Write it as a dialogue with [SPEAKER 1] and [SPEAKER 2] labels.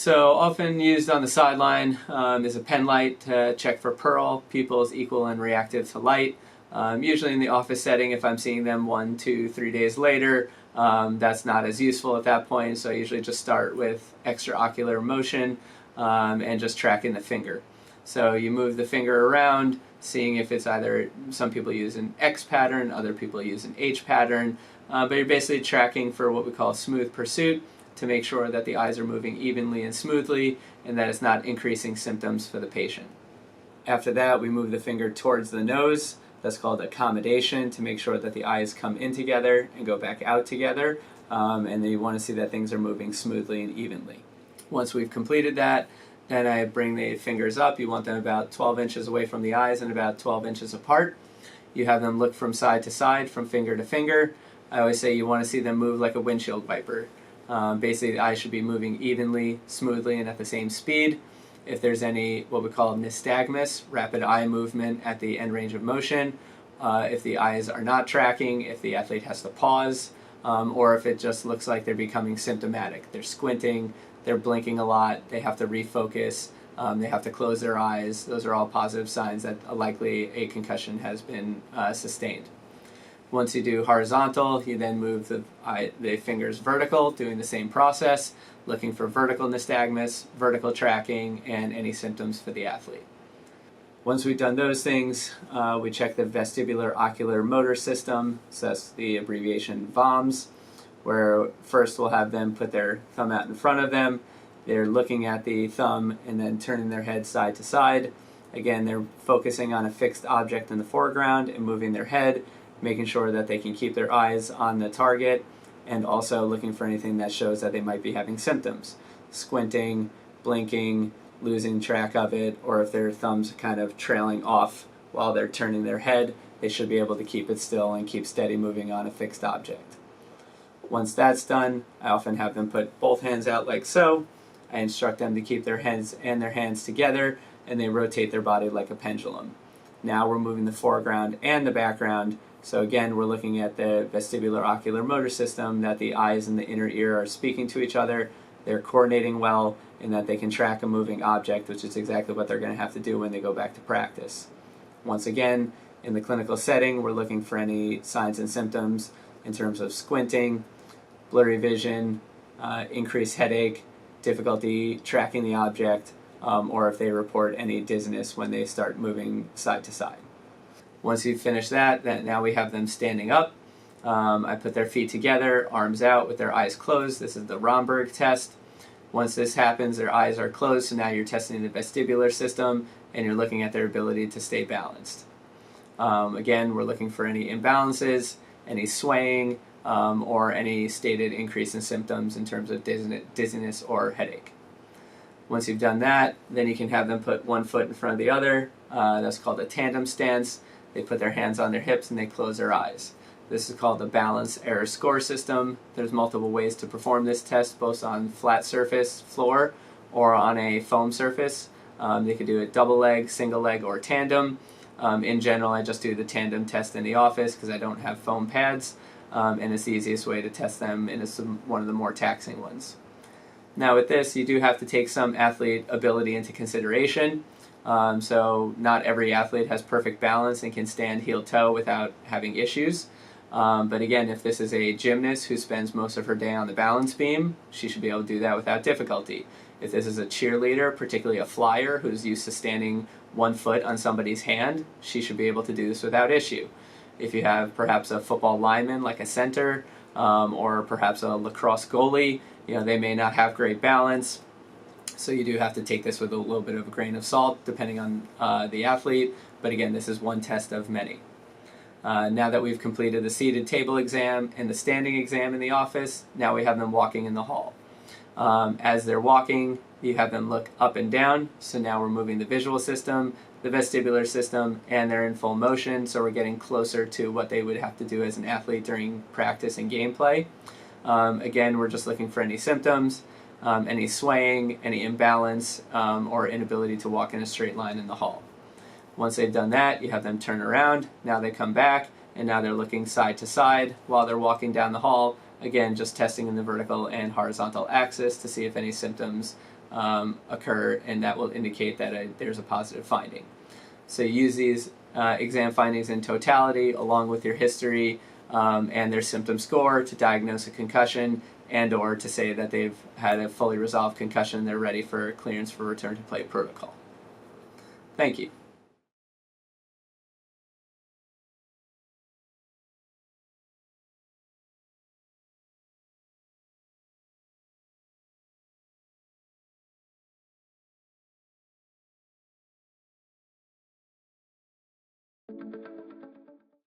[SPEAKER 1] So often used on the sideline is a pen light to check for pearl, pupils equal and reactive to light. Usually in the office setting, if I'm seeing them 1, 2, 3 days later, that's not as useful at that point, so I usually just start with extraocular motion and just tracking the finger. So you move the finger around, seeing if it's either, some people use an X pattern, other people use an H pattern, but you're basically tracking for what we call smooth pursuit to make sure that the eyes are moving evenly and smoothly and that it's not increasing symptoms for the patient. After that, we move the finger towards the nose. That's called accommodation, to make sure that the eyes come in together and go back out together, and then you want to see that things are moving smoothly and evenly. Once we've completed that, then I bring the fingers up. You want them about 12 inches away from the eyes and about 12 inches apart. You have them look from side to side, from finger to finger. I always say you want to see them move like a windshield wiper. Basically, the eyes should be moving evenly, smoothly, and at the same speed. If there's any, what we call nystagmus, rapid eye movement at the end range of motion, if the eyes are not tracking, if the athlete has to pause, or if it just looks like they're becoming symptomatic. They're squinting, they're blinking a lot, they have to refocus, they have to close their eyes. Those are all positive signs that likely a concussion has been sustained. Once you do horizontal, you then move the fingers vertical, doing the same process, looking for vertical nystagmus, vertical tracking, and any symptoms for the athlete. Once we've done those things, we check the vestibular ocular motor system, so that's the abbreviation VOMS, where first we'll have them put their thumb out in front of them. They're looking at the thumb and then turning their head side to side. Again, they're focusing on a fixed object in the foreground and moving their head, making sure that they can keep their eyes on the target, and also looking for anything that shows that they might be having symptoms. Squinting, blinking, losing track of it, or if their thumb's kind of trailing off while they're turning their head, they should be able to keep it still and keep steady moving on a fixed object. Once that's done, I often have them put both hands out like so. I instruct them to keep their heads and their hands together, and they rotate their body like a pendulum. Now we're moving the foreground and the background. So again, we're looking at the vestibular ocular motor system, that the eyes and the inner ear are speaking to each other, they're coordinating well, and that they can track a moving object, which is exactly what they're going to have to do when they go back to practice. Once again, in the clinical setting, we're looking for any signs and symptoms in terms of squinting, blurry vision, increased headache, difficulty tracking the object, or if they report any dizziness when they start moving side to side. Once you finish that, then now we have them standing up. I put their feet together, arms out with their eyes closed. This is the Romberg test. Once this happens, their eyes are closed, so now you're testing the vestibular system and you're looking at their ability to stay balanced. Again, we're looking for any imbalances, any swaying, or any stated increase in symptoms in terms of dizziness or headache. Once you've done that, then you can have them put one foot in front of the other. That's called a tandem stance. They put their hands on their hips and they close their eyes. This is called the balance error score system. There's multiple ways to perform this test, both on flat surface, floor, or on a foam surface. They could do it double leg, single leg, or tandem. In general, I just do the tandem test in the office because I don't have foam pads, and it's the easiest way to test them, and it's one of the more taxing ones. Now with this, you do have to take some athlete ability into consideration. So not every athlete has perfect balance and can stand heel-toe without having issues. But again, if this is a gymnast who spends most of her day on the balance beam, she should be able to do that without difficulty. If this is a cheerleader, particularly a flyer who's used to standing 1 foot on somebody's hand, she should be able to do this without issue. If you have perhaps a football lineman like a center, or perhaps a lacrosse goalie, they may not have great balance. So you do have to take this with a little bit of a grain of salt, depending on the athlete. But again, this is one test of many. Now that we've completed the seated table exam and the standing exam in the office, now we have them walking in the hall. As they're walking, you have them look up and down. So now we're moving the visual system, the vestibular system, and they're in full motion. So we're getting closer to what they would have to do as an athlete during practice and gameplay. Again, we're just looking for any symptoms. Any swaying, any imbalance, or inability to walk in a straight line in the hall. Once they've done that, you have them turn around. Now they come back, and now they're looking side to side while they're walking down the hall. Again, just testing in the vertical and horizontal axis to see if any symptoms occur, and that will indicate that there's a positive finding. So use these exam findings in totality along with your history and their symptom score to diagnose a concussion and or to say that they've had a fully resolved concussion and they're ready for clearance for return to play protocol. Thank you.